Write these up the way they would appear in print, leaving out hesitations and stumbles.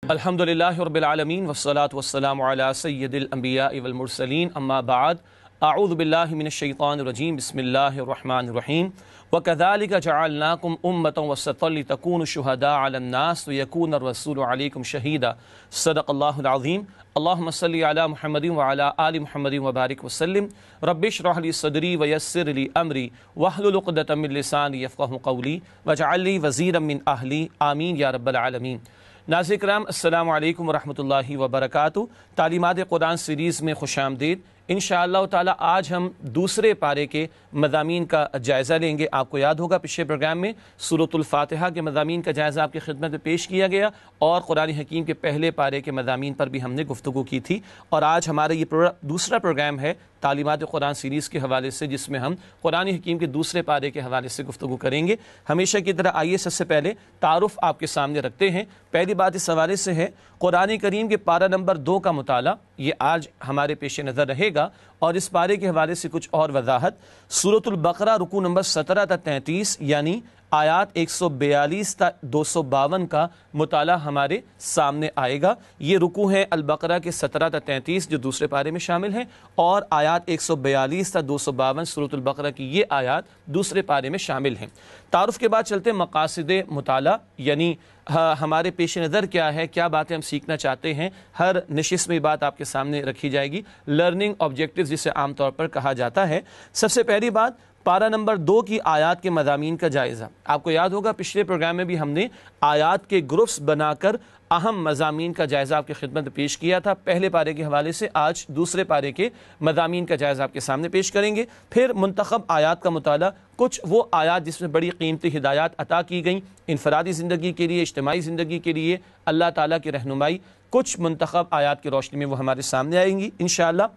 الحمدللہ رب العالمین والصلاة والسلام علی سید الانبیاء والمرسلین اما بعد اعوذ باللہ من الشیطان الرجیم بسم اللہ الرحمن الرحیم وَكَذَلِكَ جَعَلْنَاكُمْ أُمَّةً وَسَطًا لِتَكُونُوا شُهَدَاءَ عَلَى النَّاسِ وَيَكُونَ الرَّسُولُ عَلَيْكُمْ شَهِيدًا صدق اللہ العظیم اللہم صلی علی محمد وعلی آل محمد وبارک وسلم رب اشرح لی صدری ویسر لی امری واحلل عقدۃ من لسانی یفقہوا قولی واجعل لی وزیرا من اہلی آمین یا رب العالمین۔ ناظرین کرام السلام علیکم ورحمۃ اللہ وبرکاتہ۔ تعلیمات قرآن سیریز میں خوش آمدید۔ انشاءاللہ تعالی آج ہم دوسرے پارے کے مضامین کا جائزہ لیں گے۔ آپ کو یاد ہوگا پچھلے پروگرام میں سورۃ الفاتحہ کے مضامین کا جائزہ آپ کی خدمت میں پیش کیا گیا اور قرآن حکیم کے پہلے پارے کے مضامین پر بھی ہم نے گفتگو کی تھی، اور آج ہمارا یہ دوسرا پروگرام ہے تعلیمات قرآن سیریز کے حوالے سے، جس میں ہم قرآن حکیم کے دوسرے پارے کے حوالے سے گفتگو کریں گے۔ ہمیشہ کی طرح آئیے سب سے پہلے تعارف آپ کے سامنے رکھتے ہیں۔ پہلی بات اس حوالے سے ہے قرآن کریم کے پارہ نمبر 2 کا مطالعہ، یہ آج ہمارے پیش نظر رہے گا، اور اس پارے کے حوالے سے کچھ اور وضاحت۔ سورۃ البقرہ رکوع نمبر 17 تا 33 یعنی آیات 142 تا 252 کا مطالعہ ہمارے سامنے آئے گا۔ یہ رکوع ہیں البقرہ کے 17 تا 33 جو دوسرے پارے میں شامل ہیں، اور آیات 142 تا 252 سورۃ البقرہ کی یہ آیات دوسرے پارے میں شامل ہیں۔ تعارف کے بعد چلتے ہیں مقاصد مطالعہ، یعنی ہمارے پیش نظر کیا ہے، کیا باتیں ہم سیکھنا چاہتے ہیں۔ ہر نشست میں بات آپ کے سامنے رکھی جائے گی، لرننگ آبجیکٹیوز جسے عام طور پر کہا جاتا ہے۔ سب سے پہلی بات پارہ نمبر 2 کی آیات کے مضامین کا جائزہ۔ آپ کو یاد ہوگا پچھلے پروگرام میں بھی ہم نے آیات کے گروپس بنا کر اہم مضامین کا جائزہ آپ کی خدمت میں پیش کیا تھا پہلے پارے کے حوالے سے۔ آج دوسرے پارے کے مضامین کا جائزہ آپ کے سامنے پیش کریں گے۔ پھر منتخب آیات کا مطالعہ، کچھ وہ آیات جس میں بڑی قیمتی ہدایات عطا کی گئیں انفرادی زندگی کے لیے، اجتماعی زندگی کے لیے، اللہ تعالیٰ کی رہنمائی، کچھ منتخب آیات کی روشنی میں وہ ہمارے سامنے آئیں گی انشاءاللہ۔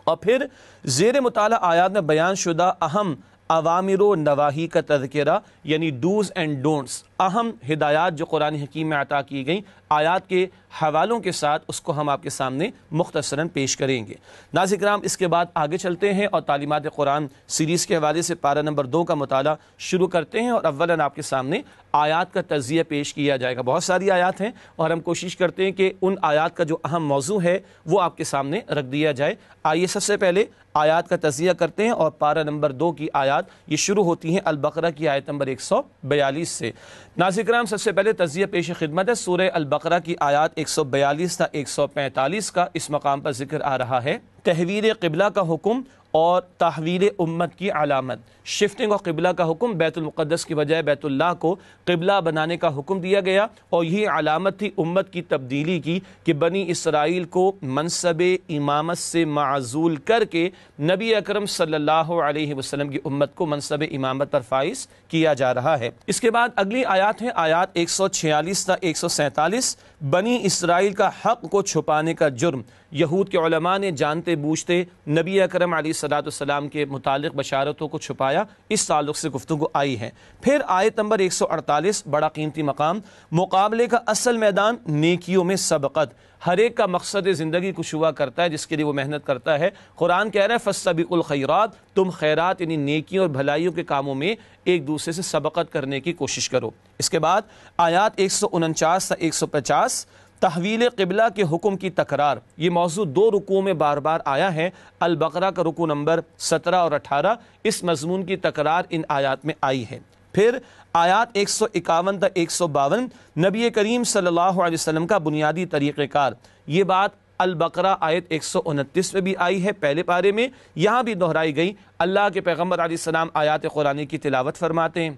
اور پھر زیر مطالعہ آیات میں بیان شدہ اہم اوامر و نواہی کا تذکرہ، یعنی ڈوز اینڈ ڈونٹس، اہم ہدایات جو قرآن حکیم میں عطا کی گئیں آیات کے حوالوں کے ساتھ، اس کو ہم آپ کے سامنے مختصراً پیش کریں گے۔ ناظرین کرام اس کے بعد آگے چلتے ہیں اور تعلیمات قرآن سیریز کے حوالے سے پارہ نمبر 2 کا مطالعہ شروع کرتے ہیں، اور اولاً آپ کے سامنے آیات کا تجزیہ پیش کیا جائے گا۔ بہت ساری آیات ہیں اور ہم کوشش کرتے ہیں کہ ان آیات کا جو اہم موضوع ہے وہ آپ کے سامنے رکھ دیا جائے۔ آئیے سب سے پہلے آیات کا تجزیہ کرتے ہیں، اور پارہ نمبر 2 کی آیات یہ شروع ہوتی ہیں البقرہ کی آیت نمبر 142 سے۔ ناظرین کرام سب سے پہلے تجزیہ پیش خدمت ہے سورہ البقرہ کی آیات 142 تا 145 کا۔ اس مقام پر ذکر آ رہا ہے تحویل قبلہ کا حکم اور تحویل امت کی علامت۔ شفٹنگ اور قبلہ کا حکم، بیت المقدس کی بجائے بیت اللہ کو قبلہ بنانے کا حکم دیا گیا، اور یہ علامت تھی امت کی تبدیلی کی کہ بنی اسرائیل کو منصب امامت سے معزول کر کے نبی اکرم صلی اللہ علیہ وسلم کی امت کو منصب امامت پر فائز کیا جا رہا ہے۔ اس کے بعد اگلی آیات ہیں آیات 146 تا 147۔ بنی اسرائیل کا حق کو چھپانے کا جرم یہود کے علماء نے جانتے بوجھتے نبی اکرم علیہ السلام کے متعلق بشارتوں کو چھپایا، اس تعلق سے گفتگو آئی ہے۔ پھر آیت نمبر 148 بڑا قیمتی مقام، مقابلے کا اصل میدان نیکیوں میں سبقت۔ ہر ایک کا مقصد زندگی کچھ ہوا کرتا ہے جس کے لیے وہ محنت کرتا ہے۔ قرآن کہہ رہا ہے فَاسْتَبِقُوا الْخَيْرَاتِ، تم خیرات یعنی نیکیوں اور بھلائیوں کے کاموں میں ایک دوسرے سے سبقت کرنے کی کوشش کرو۔ اس کے بعد آیات 149 تا 150 تحویل قبلہ کے حکم کی تکرار۔ یہ موضوع 2 رکوعوں میں بار بار آیا ہے، البقرہ کا رکوع نمبر 17 اور 18، اس مضمون کی تکرار ان آیات میں آئی ہے۔ پھر آیات 151 تا 152 نبی کریم صلی اللہ علیہ وسلم کا بنیادی طریقہ کار۔ یہ بات البقرہ آیت 129 میں بھی آئی ہے پہلے پارے میں، یہاں بھی دہرائی گئی۔ اللہ کے پیغمبر علیہ السلام آیات قرآن کی تلاوت فرماتے ہیں،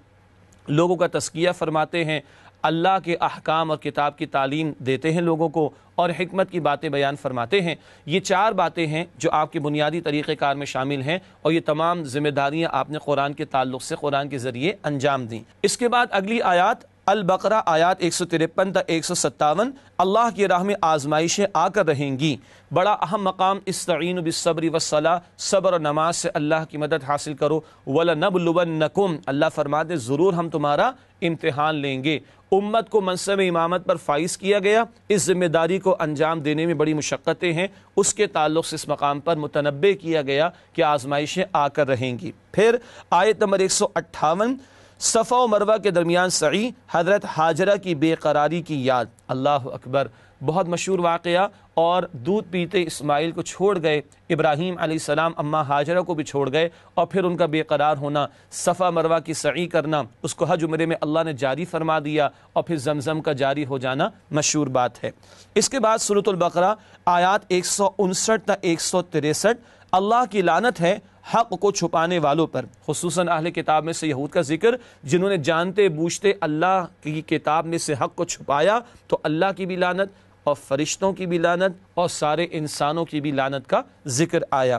لوگوں کا تزکیہ فرماتے ہیں، اللہ کے احکام اور کتاب کی تعلیم دیتے ہیں لوگوں کو، اور حکمت کی باتیں بیان فرماتے ہیں۔ یہ 4 باتیں ہیں جو آپ کے بنیادی طریقہ کار میں شامل ہیں، اور یہ تمام ذمہ داریاں آپ نے قرآن کے تعلق سے قرآن کے ذریعے انجام دیں۔ اس کے بعد اگلی آیات البقرہ آیات 153 تا 157، اللہ کی راہ میں آزمائشیں آ کر رہیں گی۔ بڑا اہم مقام استعینوا بالصبر والصلاۃ، صبر اور نماز سے اللہ کی مدد حاصل کرو۔ وَلَنَبْلُوَنَّكُمْ، اللہ فرماتے ضرور ہم تمہارا امتحان لیں گے۔ امت کو منصب امامت پر فائز کیا گیا، اس ذمہ داری کو انجام دینے میں بڑی مشقتیں ہیں، اس کے تعلق سے اس مقام پر متنبہ کیا گیا کہ آزمائشیں آ کر رہیں گی۔ پھر آیت نمبر 158 صفا و مروہ کے درمیان سعی، حضرت ہاجرہ کی بے قراری کی یاد۔ اللہ اکبر، بہت مشہور واقعہ۔ اور دودھ پیتے اسماعیل کو چھوڑ گئے، ابراہیم علیہ السلام اماں ہاجرہ کو بھی چھوڑ گئے، اور پھر ان کا بے قرار ہونا، صفا مروہ کی سعی کرنا، اس کو حج عمرے میں اللہ نے جاری فرما دیا، اور پھر زمزم کا جاری ہو جانا مشہور بات ہے۔ اس کے بعد سورۃ البقرہ آیات 159 تا 163، اللہ کی لعنت ہے حق کو چھپانے والوں پر، خصوصاً اہل کتاب میں سے یہود کا ذکر، جنہوں نے جانتے بوجھتے اللہ کی کتاب میں سے حق کو چھپایا، تو اللہ کی بھی لعنت اور فرشتوں کی بھی لعنت اور سارے انسانوں کی بھی لعنت کا ذکر آیا۔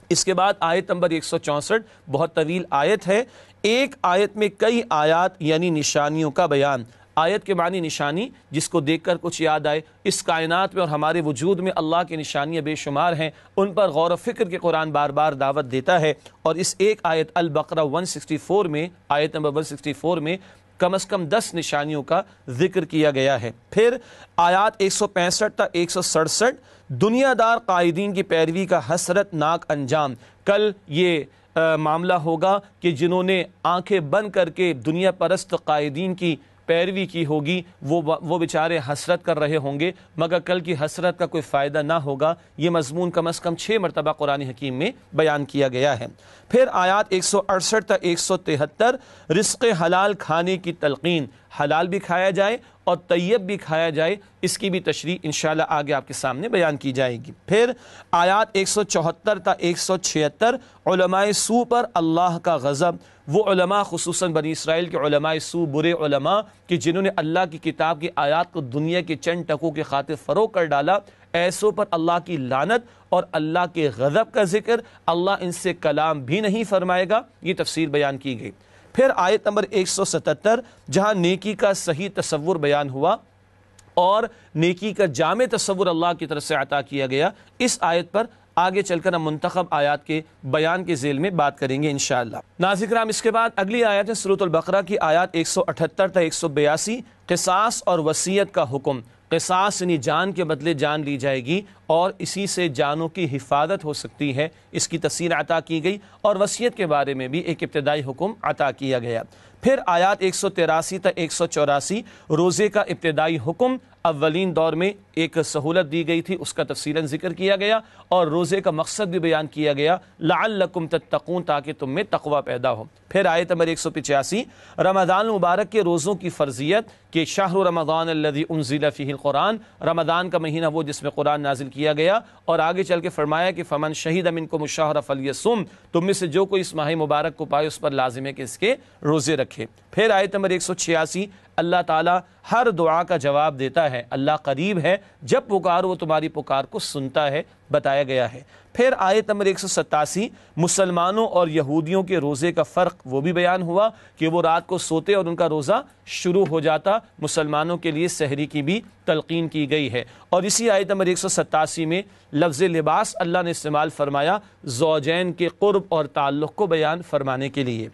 اس کے بعد آیت نمبر 164، بہت طویل آیت ہے، ایک آیت میں کئی آیات یعنی نشانیوں کا بیان۔ آیت کے معنی نشانی، جس کو دیکھ کر کچھ یاد آئے، اس کائنات میں اور ہمارے وجود میں اللہ کی نشانیاں بے شمار ہیں، ان پر غور و فکر کے قرآن بار بار دعوت دیتا ہے، اور اس ایک آیت البقرہ 164 میں، آیت نمبر 164 میں کم از کم 10 نشانیوں کا ذکر کیا گیا ہے۔ پھر آیات 165 تا 167، دنیا دار قائدین کی پیروی کا حسرت ناک انجام۔ کل یہ معاملہ ہوگا کہ جنہوں نے آنکھیں بند کر کے دنیا پرست قائدین کی پیروی کی ہوگی، وہ بیچارے حسرت کر رہے ہوں گے، مگر کل کی حسرت کا کوئی فائدہ نہ ہوگا۔ یہ مضمون کم از کم 6 مرتبہ قرآن حکیم میں بیان کیا گیا ہے۔ پھر آیات 168 تا 173، رزق حلال کھانے کی تلقین، حلال بھی کھایا جائے اور طیب بھی کھایا جائے، اس کی بھی تشریح انشاءاللہ آگے آپ کے سامنے بیان کی جائے گی۔ پھر آیات 174 تا 176، علماء سو پر اللہ کا غضب، وہ علماء خصوصاً بنی اسرائیل کے علماء سو، برے علماء کہ جنہوں نے اللہ کی کتاب کی آیات کو دنیا کے چند ٹکوں کے خاطر فروغ کر ڈالا، ایسوں پر اللہ کی لعنت اور اللہ کے غضب کا ذکر، اللہ ان سے کلام بھی نہیں فرمائے گا، یہ تفسیر بیان کی گئی۔ پھر آیت نمبر 177، جہاں نیکی کا صحیح تصور بیان ہوا اور نیکی کا جامع تصور اللہ کی طرف سے عطا کیا گیا، اس آیت پر آگے چل کر ہم منتخب آیات کے بیان کے ذیل میں بات کریں گے انشاءاللہ۔ ناظرین کرام، اس کے بعد اگلی آیت ہے سورۃ البقرہ کی آیات 178 تا 182، قصاص اور وصیت کا حکم۔ قصاص یعنی جان کے بدلے جان لی جائے گی، اور اسی سے جانوں کی حفاظت ہو سکتی ہے، اس کی تفصیل عطا کی گئی، اور وصیت کے بارے میں بھی ایک ابتدائی حکم عطا کیا گیا۔ پھر آیات 183 تا 184، روزے کا ابتدائی حکم، اولین دور میں ایک سہولت دی گئی تھی، اس کا تفصیلاً ذکر کیا گیا، اور روزے کا مقصد بھی بیان کیا گیا، لعلکم تتقون، تاکہ تم میں تقوی پیدا ہو۔ پھر آیت نمبر 185، رمضان المبارک کے روزوں کی فرضیت، کہ شہر رمضان الذی انزل فیہ القرآن، رمضان کا مہینہ وہ جس میں قرآن نازل کیا گیا، اور آگے چل کے فرمایا کہ فمن شہید منکم الشہر فلیصم، تم میں سے جو کوئی اس ماہ مبارک کو پائے اس پر لازم ہے کہ اس کے روزے رکھے۔ پھر آیت نمبر 186، اللہ تعالیٰ ہر دعا کا جواب دیتا ہے، اللہ قریب ہے، جب پکارو وہ تمہاری پکار کو سنتا ہے، بتایا گیا ہے۔ پھر آیت نمبر 187، مسلمانوں اور یہودیوں کے روزے کا فرق وہ بھی بیان ہوا کہ وہ رات کو سوتے اور ان کا روزہ شروع ہو جاتا، مسلمانوں کے لیے سحری کی بھی تلقین کی گئی ہے۔ اور اسی آیت نمبر 187 میں لفظ لباس اللہ نے استعمال فرمایا زوجین کے قرب اور تعلق کو بیان فرمانے کے لیے۔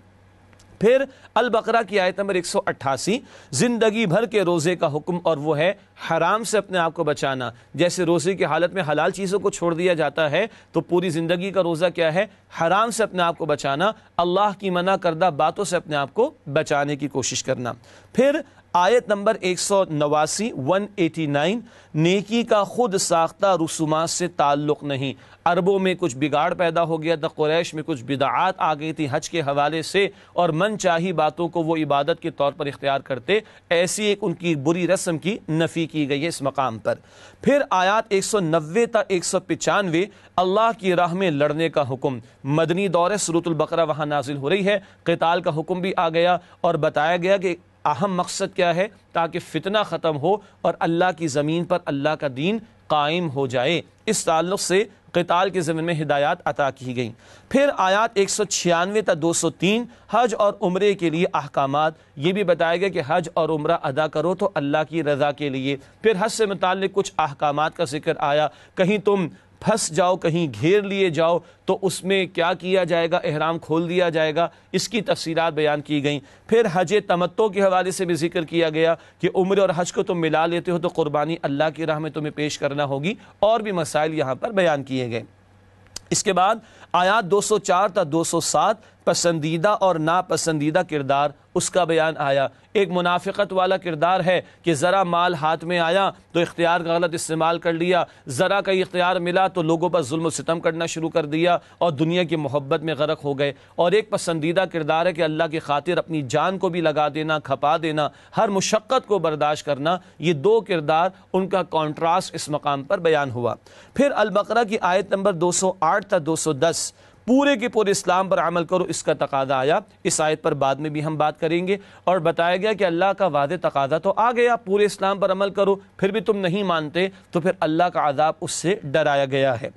پھر البقرہ کی آیت نمبر 188، زندگی بھر کے روزے کا حکم، اور وہ ہے حرام سے اپنے آپ کو بچانا۔ جیسے روزے کی حالت میں حلال چیزوں کو چھوڑ دیا جاتا ہے، تو پوری زندگی کا روزہ کیا ہے؟ حرام سے اپنے آپ کو بچانا، اللہ کی منع کردہ باتوں سے اپنے آپ کو بچانے کی کوشش کرنا۔ پھر آیت نمبر 189، نیکی کا خود ساختہ رسومات سے تعلق نہیں۔ عربوں میں کچھ بگاڑ پیدا ہو گیا تھا، قریش میں کچھ بدعات آ گئی تھی حج کے حوالے سے، اور من چاہی باتوں کو وہ عبادت کے طور پر اختیار کرتے، ایسی ایک ان کی بری رسم کی نفی کی گئی ہے اس مقام پر۔ پھر آیات 190 تا 195، اللہ کی راہ میں لڑنے کا حکم، مدنی دور ہے، سورۃ البقرہ وہاں نازل ہو رہی ہے، قتال کا حکم بھی آ گیا، اور بتایا گیا کہ اہم مقصد کیا ہے، تاکہ فتنہ ختم ہو اور اللہ کی زمین پر اللہ کا دین قائم ہو جائے، اس تعلق سے قتال کے ضمن میں ہدایات عطا کی گئیں۔ پھر آیات 196 تا 203، حج اور عمرے کے لیے احکامات، یہ بھی بتایا گیا کہ حج اور عمرہ ادا کرو تو اللہ کی رضا کے لیے۔ پھر حج سے متعلق کچھ احکامات کا ذکر آیا، کہیں تم پھنس جاؤ، کہیں گھیر لیے جاؤ تو اس میں کیا کیا جائے گا، احرام کھول دیا جائے گا، اس کی تفصیلات بیان کی گئیں۔ پھر حج تمتع کے حوالے سے بھی ذکر کیا گیا کہ عمرے اور حج کو تم ملا لیتے ہو تو قربانی اللہ کی راہ میں تمہیں پیش کرنا ہوگی، اور بھی مسائل یہاں پر بیان کیے گئے۔ اس کے بعد آیات 204 تا 207، پسندیدہ اور ناپسندیدہ کردار اس کا بیان آیا۔ ایک منافقت والا کردار ہے کہ ذرا مال ہاتھ میں آیا تو اختیار کا غلط استعمال کر لیا، ذرا کا اختیار ملا تو لوگوں پر ظلم و ستم کرنا شروع کر دیا اور دنیا کی محبت میں غرق ہو گئے۔ اور ایک پسندیدہ کردار ہے کہ اللہ کی خاطر اپنی جان کو بھی لگا دینا، کھپا دینا، ہر مشقت کو برداشت کرنا۔ یہ دو کردار، ان کا کانٹراسٹ اس مقام پر بیان ہوا۔ پھر البقرہ کی آیت نمبر 208 تا 210 پورے کے پورے اسلام پر عمل کرو، اس کا تقاضا آیا۔ اس آیت پر بعد میں بھی ہم بات کریں گے، اور بتایا گیا کہ اللہ کا واضح تقاضا تو آ گیا، پورے اسلام پر عمل کرو، پھر بھی تم نہیں مانتے تو پھر اللہ کا عذاب اس سے ڈرایا گیا ہے۔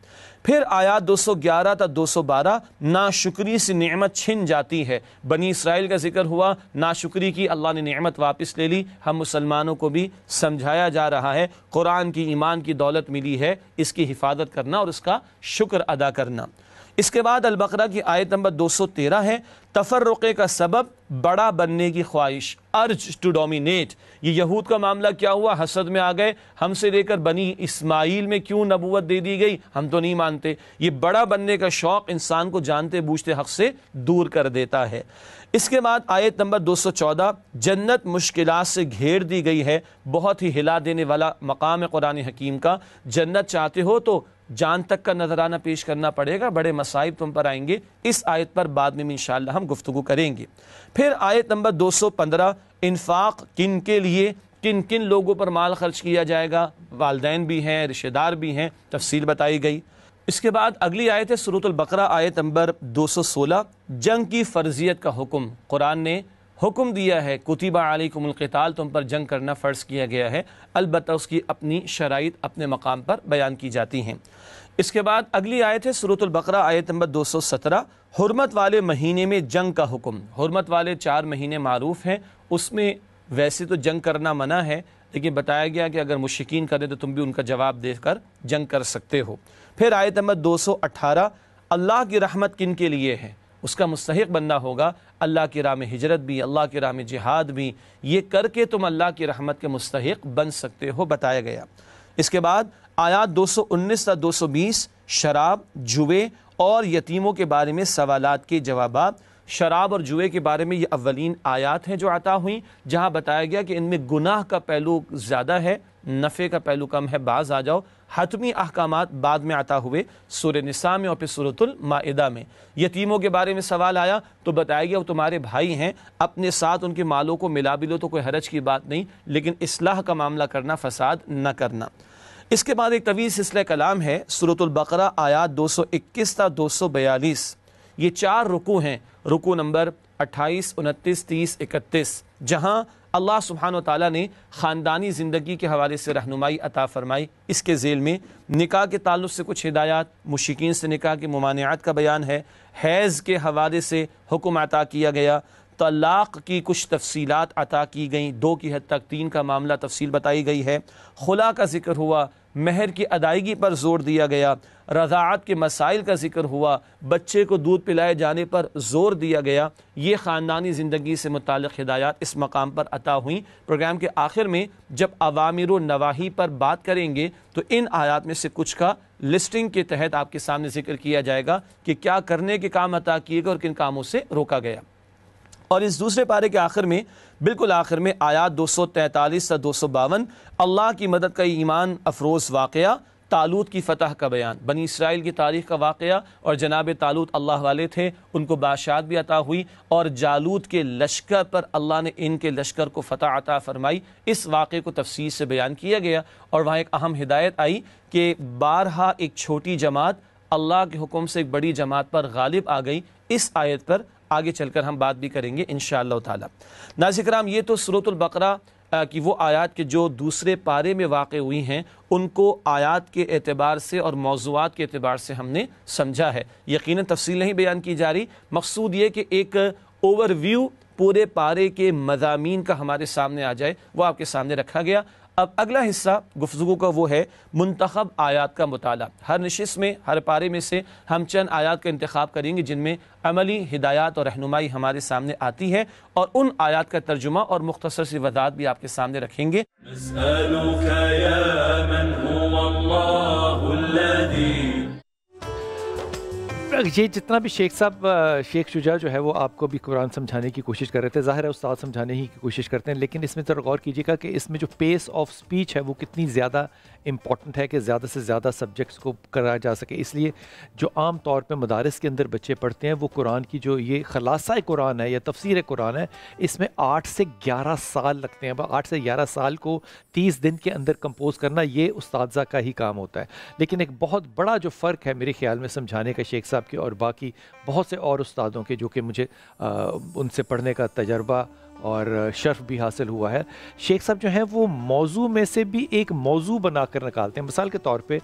پھر آیات 211 تا 212 ناشکری سے نعمت چھن جاتی ہے۔ بنی اسرائیل کا ذکر ہوا، ناشکری کی، اللہ نے نعمت واپس لے لی۔ ہم مسلمانوں کو بھی سمجھایا جا رہا ہے، قرآن کی ایمان کی دولت ملی ہے، اس کی حفاظت کرنا اور اس کا شکر ادا کرنا۔ اس کے بعد البقرہ کی آیت نمبر 213 ہے تفرقے کا سبب بڑا بننے کی خواہش، ارج ٹو ڈومینیٹ۔ یہ یہود کا معاملہ کیا ہوا؟ حسد میں آ گئے، ہم سے لے کر بنی اسماعیل میں کیوں نبوت دے دی گئی، ہم تو نہیں مانتے۔ یہ بڑا بننے کا شوق انسان کو جانتے بوجھتے حق سے دور کر دیتا ہے۔ اس کے بعد آیت نمبر 214 جنت مشکلات سے گھیر دی گئی ہے، بہت ہی ہلا دینے والا مقام قرآن حکیم کا۔ جنت چاہتے ہو تو جان تک کا نذرانہ پیش کرنا پڑے گا، بڑے مصائب تم پر آئیں گے۔ اس آیت پر بعد میں انشاءاللہ ہم گفتگو کریں گے۔ پھر آیت نمبر 215 انفاق کن کے لیے، کن کن لوگوں پر مال خرچ کیا جائے گا، والدین بھی ہیں، رشتہ دار بھی ہیں، تفصیل بتائی گئی۔ اس کے بعد اگلی آیت ہے سورۃ البقرہ آیت نمبر 216 جنگ کی فرضیت کا حکم۔ قرآن نے حکم دیا ہے کتب علیکم القتال، تم پر جنگ کرنا فرض کیا گیا ہے، البتہ اس کی اپنی شرائط اپنے مقام پر بیان کی جاتی ہیں۔ اس کے بعد اگلی آیت ہے سورۃ البقرہ آیت نمبر 217 حرمت والے مہینے میں جنگ کا حکم۔ حرمت والے 4 مہینے معروف ہیں، اس میں ویسے تو جنگ کرنا منع ہے، لیکن بتایا گیا کہ اگر مشرکین کریں تو تم بھی ان کا جواب دے کر جنگ کر سکتے ہو۔ پھر آیت نمبر 218 اللہ کی رحمت کن کے لیے ہے، اس کا مستحق بننا ہوگا، اللہ کی راہ میں ہجرت بھی، اللہ کی راہ میں جہاد بھی، یہ کر کے تم اللہ کی رحمت کے مستحق بن سکتے ہو، بتایا گیا۔ اس کے بعد آیات 219 تا 220 شراب، جوئے اور یتیموں کے بارے میں سوالات کے جوابات۔ شراب اور جوئے کے بارے میں یہ اولین آیات ہیں جو عطا ہوئیں، جہاں بتایا گیا کہ ان میں گناہ کا پہلو زیادہ ہے، نفع کا پہلو کم ہے، باز آ جاؤ۔ حتمی احکامات بعد میں عطا ہوئے سورہ نساء میں اور پھر سورۃ المائدہ میں۔ یتیموں کے بارے میں سوال آیا تو بتایا گیا وہ تمہارے بھائی ہیں، اپنے ساتھ ان کے مالوں کو ملا بھی لو تو کوئی حرج کی بات نہیں، لیکن اصلاح کا معاملہ کرنا، فساد نہ کرنا۔ اس کے بعد ایک طویل سلسلہ کلام ہے سورۃ البقرہ آیات 221 تا 242۔ یہ 4 رکوع ہیں، رکوع نمبر 28، 29، 30، 31، جہاں اللہ سبحانہ و تعالیٰ نے خاندانی زندگی کے حوالے سے رہنمائی عطا فرمائی۔ اس کے ذیل میں نکاح کے تعلق سے کچھ ہدایات، مشرکین سے نکاح کی ممانعت کا بیان ہے، حیض کے حوالے سے حکم عطا کیا گیا، طلاق کی کچھ تفصیلات عطا کی گئیں، 2 کی حد تک 3 کا معاملہ تفصیل بتائی گئی ہے، خلا کا ذکر ہوا، مہر کی ادائیگی پر زور دیا گیا، رضاعت کے مسائل کا ذکر ہوا، بچے کو دودھ پلائے جانے پر زور دیا گیا۔ یہ خاندانی زندگی سے متعلق ہدایات اس مقام پر عطا ہوئیں۔ پروگرام کے آخر میں جب اوامر و نواہی پر بات کریں گے تو ان آیات میں سے کچھ کا لسٹنگ کے تحت آپ کے سامنے ذکر کیا جائے گا کہ کیا کرنے کے کام عطا کیے گئے اور کن کاموں سے روکا گیا۔ اور اس دوسرے پارے کے آخر میں، بالکل آخر میں آیات 243 سے 252 اللہ کی مدد کا ایمان افروز واقعہ، طالوت کی فتح کا بیان، بنی اسرائیل کی تاریخ کا واقعہ، اور جناب طالوت اللہ والے تھے، ان کو بادشاہت بھی عطا ہوئی، اور جالوت کے لشکر پر اللہ نے ان کے لشکر کو فتح عطا فرمائی۔ اس واقعے کو تفصیل سے بیان کیا گیا، اور وہاں ایک اہم ہدایت آئی کہ بارہا ایک چھوٹی جماعت اللہ کے حکم سے ایک بڑی جماعت پر غالب آ گئی۔ اس آیت پر آگے چل کر ہم بات بھی کریں گے انشاءاللہ تعالی۔ ناظرین کرام، یہ تو سورۃ البقرہ کی وہ آیات کے جو دوسرے پارے میں واقع ہوئی ہیں، ان کو آیات کے اعتبار سے اور موضوعات کے اعتبار سے ہم نے سمجھا ہے۔ یقیناً تفصیل نہیں بیان کی جا رہی، مقصود یہ کہ ایک اوور ویو پورے پارے کے مضامین کا ہمارے سامنے آ جائے، وہ آپ کے سامنے رکھا گیا۔ اب اگلا حصہ گفتگو کا وہ ہے منتخب آیات کا مطالعہ۔ ہر نشست میں، ہر پارے میں سے ہم چند آیات کا انتخاب کریں گے جن میں عملی ہدایات اور رہنمائی ہمارے سامنے آتی ہے، اور ان آیات کا ترجمہ اور مختصر سی وضاحت بھی آپ کے سامنے رکھیں گے۔ نسألك يا من هو الله الذي یہ جتنا بھی شیخ صاحب شیخ شجاع جو ہے وہ آپ کو بھی قرآن سمجھانے کی کوشش کر رہے تھے، ظاہر ہے استاد سمجھانے ہی کی کوشش کرتے ہیں، لیکن اس میں ذرا غور کیجیے گا کہ اس میں جو پیس آف سپیچ ہے وہ کتنی زیادہ امپورٹنٹ ہے کہ زیادہ سے زیادہ سبجیکٹس کو کرایا جا سکے۔ اس لیے جو عام طور پہ مدارس کے اندر بچے پڑھتے ہیں وہ قرآن کی جو یہ خلاصہ قرآن ہے یا تفسیر قرآن ہے، اس میں 8 سے 11 سال لگتے ہیں۔ 8 سے 11 سال کو 30 دن کے اندر کمپوز کرنا یہ اساتذہ کا ہی کام ہوتا ہے۔ لیکن ایک بہت بڑا جو فرق ہے میرے خیال میں سمجھانے کا شیخ صاحب کے اور باقی بہت سے اور استادوں کے جو کہ مجھے ان سے پڑھنے کا تجربہ اور شرف بھی حاصل ہوا ہے، شیخ صاحب جو ہیں وہ موضوع میں سے بھی ایک موضوع بنا کر نکالتے ہیں۔ مثال کے طور پہ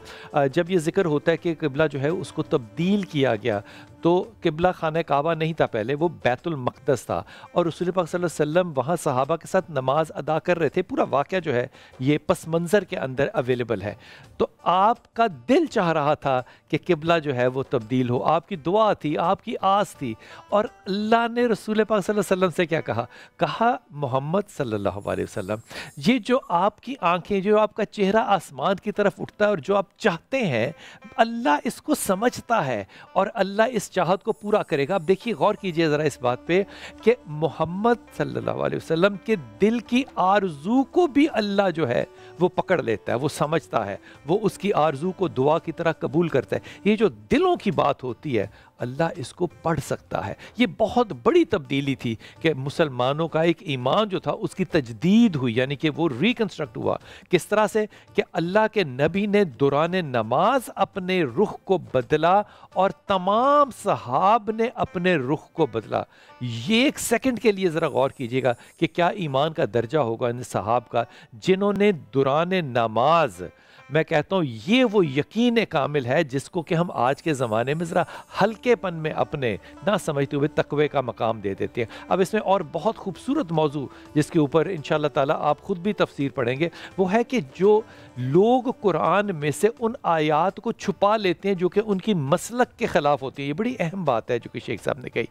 جب یہ ذکر ہوتا ہے کہ قبلہ جو ہے اس کو تبدیل کیا گیا، تو قبلہ خانہ کعبہ نہیں تھا، پہلے وہ بیت المقدس تھا، اور رسول پاک صلی اللہ علیہ وسلم وہاں صحابہ کے ساتھ نماز ادا کر رہے تھے۔ پورا واقعہ جو ہے یہ پس منظر کے اندر اویلیبل ہے۔ تو آپ کا دل چاہ رہا تھا کہ قبلہ جو ہے وہ تبدیل ہو، آپ کی دعا تھی، آپ کی آس تھی، اور اللہ نے رسول پاک صلی اللہ علیہ وسلم سے کیا کہا محمد صلی اللہ علیہ وسلم، یہ جو آپ کی آنکھیں، جو آپ کا چہرہ آسمان کی طرف اٹھتا ہے اور جو آپ چاہتے ہیں، اللہ اس کو سمجھتا ہے اور اللہ اس چاہت کو پورا کرے گا۔ اب دیکھیے، غور کیجئے ذرا اس بات پہ کہ محمد صلی اللہ علیہ وسلم کے دل کی آرزو کو بھی اللہ جو ہے وہ پکڑ لیتا ہے، وہ سمجھتا ہے، وہ اس کی آرزو کو دعا کی طرح قبول کرتا ہے۔ یہ جو دلوں کی بات ہوتی ہے، اللہ اس کو پڑھ سکتا ہے۔ یہ بہت بڑی تبدیلی تھی کہ مسلمانوں کا ایک ایمان جو تھا اس کی تجدید ہوئی، یعنی کہ وہ ریکنسٹرکٹ ہوا۔ کس طرح سے کہ اللہ کے نبی نے دوران نماز اپنے رخ کو بدلا اور تمام صحاب نے اپنے رخ کو بدلا۔ یہ ایک سیکنڈ کے لیے ذرا غور کیجئے گا کہ کیا ایمان کا درجہ ہوگا ان صحاب کا جنہوں نے دوران نماز، میں کہتا ہوں یہ وہ یقین کامل ہے جس کو کہ ہم آج کے زمانے میں ذرا ہلکے پن میں اپنے نہ سمجھتے ہوئے تقوی کا مقام دے دیتے ہیں۔ اب اس میں اور بہت خوبصورت موضوع جس کے اوپر انشاءاللہ تعالیٰ آپ خود بھی تفسیر پڑھیں گے، وہ ہے کہ جو لوگ قرآن میں سے ان آیات کو چھپا لیتے ہیں جو کہ ان کی مسلک کے خلاف ہوتی ہے۔ یہ بڑی اہم بات ہے جو کہ شیخ صاحب نے کہی۔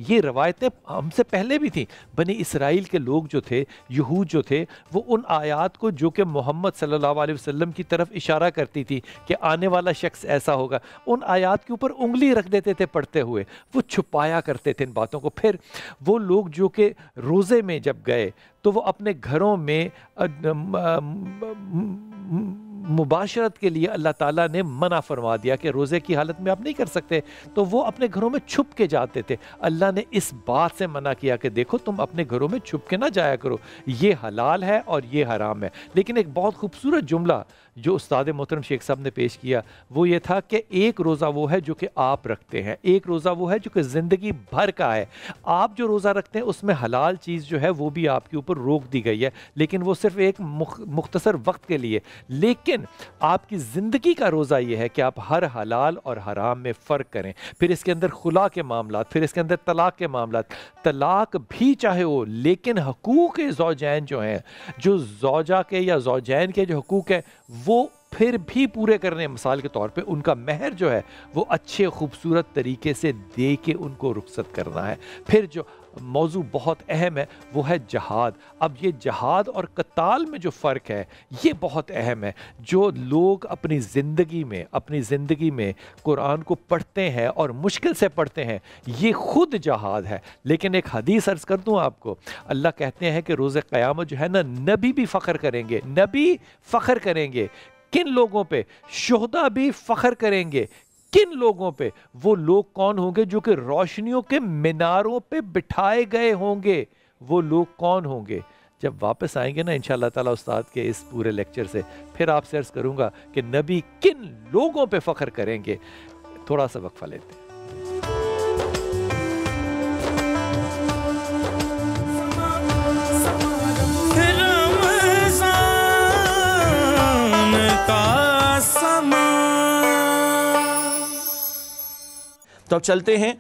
یہ روایتیں ہم سے پہلے بھی تھیں۔ بنی اسرائیل کے لوگ جو تھے، یہود جو تھے، وہ ان آیات کو جو کہ محمد صلی اللہ علیہ وسلم کی طرف اشارہ کرتی تھی کہ آنے والا شخص ایسا ہوگا، ان آیات کے اوپر انگلی رکھ دیتے تھے پڑھتے ہوئے، وہ چھپایا کرتے تھے ان باتوں کو۔ پھر وہ لوگ جو کہ روزے میں جب گئے تو وہ اپنے گھروں میں مباشرت کے لیے اللہ تعالیٰ نے منع فرما دیا کہ روزے کی حالت میں آپ نہیں کر سکتے، تو وہ اپنے گھروں میں چھپ کے جاتے تھے۔ اللہ نے اس بات سے منع کیا کہ دیکھو تم اپنے گھروں میں چھپ کے نہ جایا کرو، یہ حلال ہے اور یہ حرام ہے۔ لیکن ایک بہت خوبصورت جملہ جو استاد محترم شیخ صاحب نے پیش کیا وہ یہ تھا کہ ایک روزہ وہ ہے جو کہ آپ رکھتے ہیں، ایک روزہ وہ ہے جو کہ زندگی بھر کا ہے۔ آپ جو روزہ رکھتے ہیں اس میں حلال چیز جو ہے وہ بھی آپ کے اوپر روک دی گئی ہے، لیکن وہ صرف ایک مختصر وقت کے لیے۔ لیکن آپ کی زندگی کا روزہ یہ ہے کہ آپ ہر حلال اور حرام میں فرق کریں۔ پھر اس کے اندر خلا کے معاملات، پھر اس کے اندر طلاق کے معاملات، طلاق بھی چاہے ہو، لیکن حقوق زوجین جو ہیں، جو زوجہ کے یا زوجین کے جو حقوق ہیں وہ پھر بھی پورے کرنے۔ مثال کے طور پہ ان کا مہر جو ہے وہ اچھے خوبصورت طریقے سے دے کے ان کو رخصت کرنا ہے۔ پھر جو موضوع بہت اہم ہے وہ ہے جہاد۔ اب یہ جہاد اور قتال میں جو فرق ہے یہ بہت اہم ہے۔ جو لوگ اپنی زندگی میں قرآن کو پڑھتے ہیں اور مشکل سے پڑھتے ہیں، یہ خود جہاد ہے۔ لیکن ایک حدیث عرض کر دوں آپ کو، اللہ کہتے ہیں کہ روز قیامت جو ہے نا، نبی بھی فخر کریں گے، نبی فخر کریں گے۔ کن لوگوں پہ؟ شہداء بھی فخر کریں گے۔ کن لوگوں پہ؟ وہ لوگ کون ہوں گے جو کہ روشنیوں کے میناروں پہ بٹھائے گئے ہوں گے۔ وہ لوگ کون ہوں گے؟ جب واپس آئیں گے نا انشاءاللہ تعالیٰ استاد کے اس پورے لیکچر سے، پھر آپ سے عرض کروں گا کہ نبی کن لوگوں پہ فخر کریں گے۔ تھوڑا سا وقفہ لیتے ہیں۔ تو اب چلتے ہیں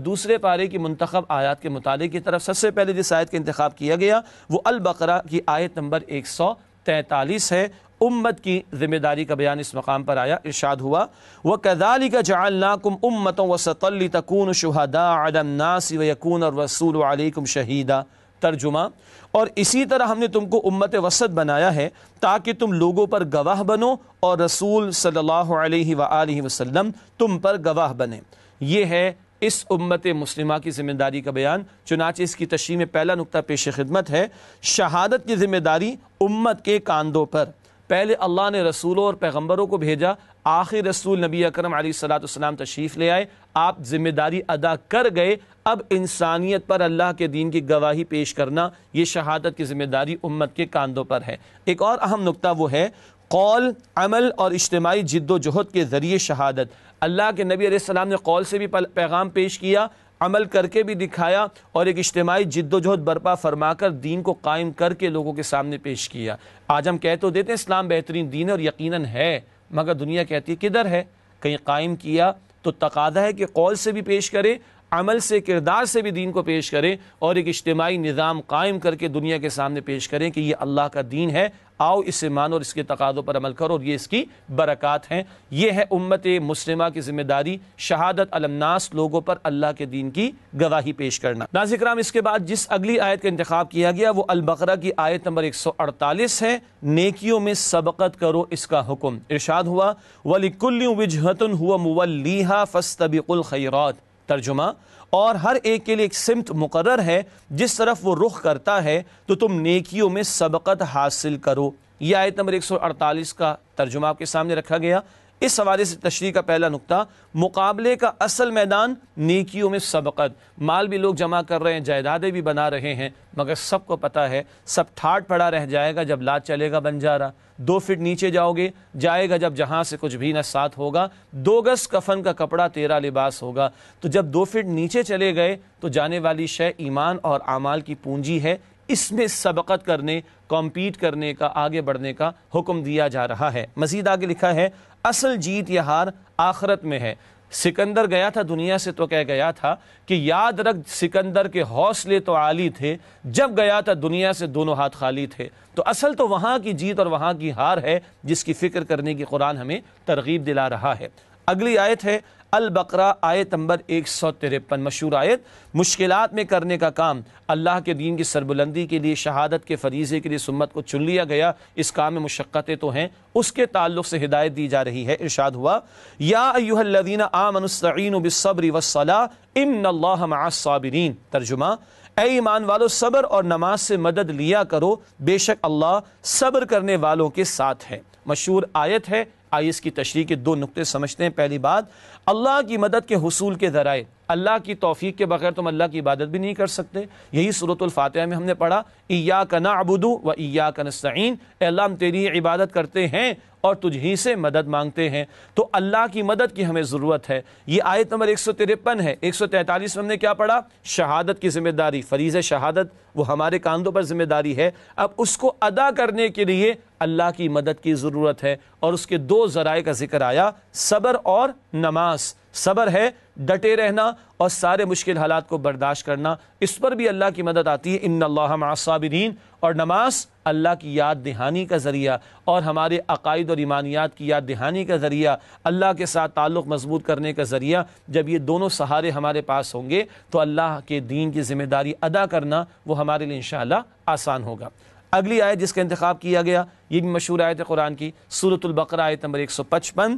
دوسرے پارے کی منتخب آیات کے مطالعے کی طرف۔ سب سے پہلے جس آیت کا انتخاب کیا گیا وہ البقرہ کی آیت نمبر 143 ہے۔ امت کی ذمہ داری کا بیان اس مقام پر آیا۔ ارشاد ہوا وَكَذَلِكَ جَعَلْنَاكُمْ أُمَّةً وَسَطًا لِتَكُونُوا شُهَدَاءَ عَلَى النَّاسِ وَيَكُونَ الرَّسُولُ عَلَيْكُمْ شَهِيدًا۔ ترجمہ، اور اسی طرح ہم نے تم کو امت وسط بنایا ہے تاکہ تم لوگوں پر گواہ بنو اور رسول صلی اللہ علیہ وآلہ وسلم تم پر گواہ بنے۔ یہ ہے اس امت مسلمہ کی ذمہ داری کا بیان۔ چنانچہ اس کی تشریح میں پہلا نقطہ پیش خدمت ہے، شہادت کی ذمہ داری امت کے کاندھوں پر۔ پہلے اللہ نے رسولوں اور پیغمبروں کو بھیجا، آخر رسول نبی اکرم علیہ الصلوۃ والسلام تشریف لے آئے، آپ ذمہ داری ادا کر گئے، اب انسانیت پر اللہ کے دین کی گواہی پیش کرنا، یہ شہادت کی ذمہ داری امت کے کاندھوں پر ہے۔ ایک اور اہم نقطہ وہ ہے قول، عمل اور اجتماعی جد و جہد کے ذریعے شہادت۔ اللہ کے نبی علیہ السلام نے قول سے بھی پیغام پیش کیا، عمل کر کے بھی دکھایا، اور ایک اجتماعی جد و جہد برپا فرما کر دین کو قائم کر کے لوگوں کے سامنے پیش کیا۔ آج ہم کہہ تو دیتے ہیں اسلام بہترین دین ہے، اور یقیناً ہے، مگر دنیا کہتی ہے کدھر ہے؟ کہیں قائم کیا تو تقاضا ہے کہ قول سے بھی پیش کرے، عمل سے، کردار سے بھی دین کو پیش کرے، اور ایک اجتماعی نظام قائم کر کے دنیا کے سامنے پیش کریں کہ یہ اللہ کا دین ہے، آؤ اسے مانو اور اس کے تقاضوں پر عمل کرو، اور یہ اس کی برکات ہیں۔ یہ ہے امت مسلمہ کی ذمہ داری، شہادت علی الناس، لوگوں پر اللہ کے دین کی گواہی پیش کرنا۔ ناظرین کرام، اس کے بعد جس اگلی آیت کا انتخاب کیا گیا وہ البقرہ کی آیت نمبر 148 ہے، نیکیوں میں سبقت کرو، اس کا حکم۔ ارشاد ہوا وَلِكُلٍّ وِجْهَةٌ هُوَ مُوَلِّيهَا فَاسْتَبِقُوا الْخَيْرَاتِ، ترجمہ، اور ہر ایک کے لیے ایک سمت مقرر ہے، جس طرف وہ رخ کرتا ہے تو تم نیکیوں میں سبقت حاصل کرو۔ یہ آیت نمبر 148 کا ترجمہ آپ کے سامنے رکھا گیا۔ اس حوالے سے تشریح کا پہلا نقطہ، مقابلے کا اصل میدان نیکیوں میں سبقت۔ مال بھی لوگ جمع کر رہے ہیں، جائیدادیں بھی بنا رہے ہیں، مگر سب کو پتہ ہے سب ٹھاٹ پڑا رہ جائے گا جب لات چلے گا بنجارا۔ 2 فٹ نیچے جاؤ گے، جائے گا جب جہاں سے کچھ بھی نہ ساتھ ہوگا۔ 2 گز کفن کا کپڑا تیرا لباس ہوگا۔ تو جب 2 فٹ نیچے چلے گئے تو جانے والی شے ایمان اور اعمال کی پونجی ہے، اس میں سبقت کرنے، کمپیٹ کرنے کا، آگے بڑھنے کا حکم دیا جا رہا ہے۔ مزید آگے لکھا ہے اصل جیت یا ہار آخرت میں ہے۔ سکندر گیا تھا دنیا سے تو کہہ گیا تھا کہ یاد رکھ سکندر کے حوصلے تو عالی تھے، جب گیا تھا دنیا سے دونوں ہاتھ خالی تھے۔ تو اصل تو وہاں کی جیت اور وہاں کی ہار ہے، جس کی فکر کرنے کی قرآن ہمیں ترغیب دلا رہا ہے۔ اگلی آیت ہے البقرہ آیت نمبر 153، مشہور آیت۔ مشکلات میں کرنے کا کام، اللہ کے دین کی سربلندی کے لیے، شہادت کے فریضے کے لیے سمت کو چن لیا گیا، اس کام میں مشقتیں تو ہیں، اس کے تعلق سے ہدایت دی جا رہی ہے۔ ارشاد ہوا یا ایھا الذین آمنوا استعینوا بالصبر والصلاۃ ان اللہ مع الصابرین، ترجمہ، اے ایمان والو صبر اور نماز سے مدد لیا کرو، بے شک اللہ صبر کرنے والوں کے ساتھ ہے۔ مشہور آیت ہے۔ آئیے اس کی تشریح کے 2 نقطے سمجھتے ہیں۔ پہلی بات، اللہ کی مدد کے حصول کے ذرائع، اللہ کی توفیق کے بغیر تم اللہ کی عبادت بھی نہیں کر سکتے۔ یہی سورۃ الفاتحہ میں ہم نے پڑھا ایاک نعبد و ایاک نستعین، اے اللہ ہم تیری عبادت کرتے ہیں اور تجھ ہی سے مدد مانگتے ہیں۔ تو اللہ کی مدد کی ہمیں ضرورت ہے۔ یہ آیت نمبر 153 ہے۔ 143 میں ہم نے کیا پڑھا؟ شہادت کی ذمہ داری، فریضہ شہادت وہ ہمارے کاندھوں پر ذمہ داری ہے۔ اب اس کو ادا کرنے کے لیے اللہ کی مدد کی ضرورت ہے، اور اس کے 2 ذرائع کا ذکر آیا، صبر اور نماز۔ صبر ہے ڈٹے رہنا اور سارے مشکل حالات کو برداشت کرنا، اس پر بھی اللہ کی مدد آتی ہے، ان اللہ مع الصابرین۔ اور نماز اللہ کی یاد دہانی کا ذریعہ، اور ہمارے عقائد اور ایمانیات کی یاد دہانی کا ذریعہ، اللہ کے ساتھ تعلق مضبوط کرنے کا ذریعہ۔ جب یہ دونوں سہارے ہمارے پاس ہوں گے تو اللہ کے دین کی ذمہ داری ادا کرنا وہ ہمارے لیے انشاءاللہ آسان ہوگا۔ اگلی آیت جس کا انتخاب کیا گیا یہ بھی مشہور آیت قرآن کی، سورۃ البقرہ آیت نمبر 155۔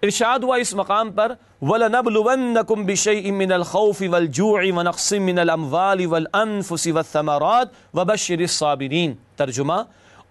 ارشاد ہوا اس مقام پر وَلَنَبْلُوَنَّكُمْ بِشَيْءٍ مِّنَ الْخَوْفِ وَالْجُوعِ وَنَقْصٍ مِّنَ الْأَمْوَالِ وَالْأَنفُسِ وَالثَّمَرَاتِ وَبَشِّرِ الصَّابِرِينَ، ترجمہ،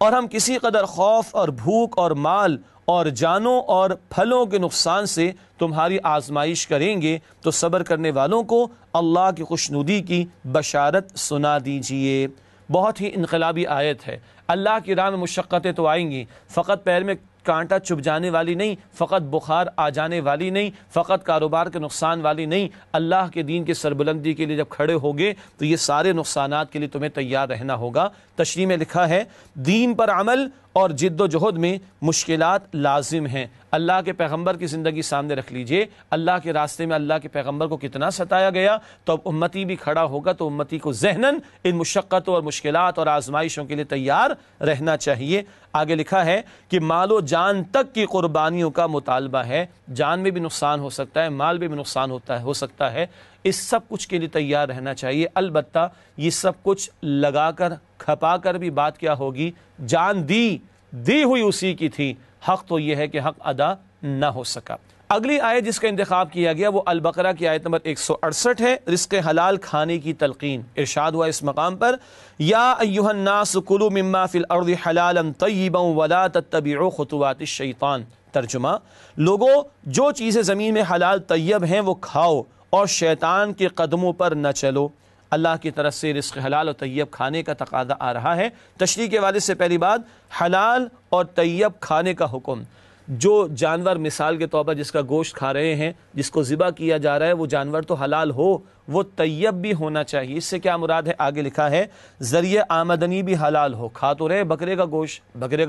اور ہم کسی قدر خوف اور بھوک اور مال اور جانوں اور پھلوں کے نقصان سے تمہاری آزمائش کریں گے، تو صبر کرنے والوں کو اللہ کی خوشنودی کی بشارت سنا دیجئے۔ بہت ہی انقلابی آیت ہے۔ اللہ کی راہ میں مشقتیں تو آئیں گی، فقط پیر میں کانٹا چبھ جانے والی نہیں، فقط بخار آ جانے والی نہیں، فقط کاروبار کے نقصان والی نہیں۔ اللہ کے دین کی سربلندی کے لیے جب کھڑے ہوگے تو یہ سارے نقصانات کے لیے تمہیں تیار رہنا ہوگا۔ تشریح میں لکھا ہے دین پر عمل اور جد و جہد میں مشکلات لازم ہیں۔ اللہ کے پیغمبر کی زندگی سامنے رکھ لیجئے، اللہ کے راستے میں اللہ کے پیغمبر کو کتنا ستایا گیا، تو اب امتی بھی کھڑا ہوگا تو امتی کو ذہناً ان مشقتوں اور مشکلات اور آزمائشوں کے لیے تیار رہنا چاہیے۔ آگے لکھا ہے کہ مال و جان تک کی قربانیوں کا مطالبہ ہے۔ جان میں بھی نقصان ہو سکتا ہے، مال میں بھی نقصان ہو سکتا ہے، اس سب کچھ کے لیے تیار رہنا چاہیے۔ البتہ یہ سب کچھ لگا کر کھپا کر بھی بات کیا ہوگی، جان دی ہوئی اسی کی تھی، حق تو یہ ہے کہ حق ادا نہ ہو سکا۔ اگلی آیت جس کا انتخاب کیا گیا وہ البقرہ کی آیت نمبر 168 ہے، رزق حلال کھانے کی تلقین۔ ارشاد ہوا اس مقام پر، یا ایھا الناس کلوا مما فی الارض حلالا طیبا ولا تتبعوا خطوات الشیطان۔ ترجمہ، لوگوں جو چیزیں زمین میں حلال طیب ہیں وہ کھاؤ اور شیطان کے قدموں پر نہ چلو۔ اللہ کی طرف سے رزق حلال اور طیب کھانے کا تقاضا آ رہا ہے۔ تشریح کے والد سے پہلی بات، حلال اور طیب کھانے کا حکم۔ جو جانور مثال کے طور پر جس کا گوشت کھا رہے ہیں، جس کو ذبح کیا جا رہا ہے، وہ جانور تو حلال ہو، وہ طیب بھی ہونا چاہیے۔ اس سے کیا مراد ہے؟ آگے لکھا ہے ذریعہ آمدنی بھی حلال ہو۔ کھا تو رہے بکرے کا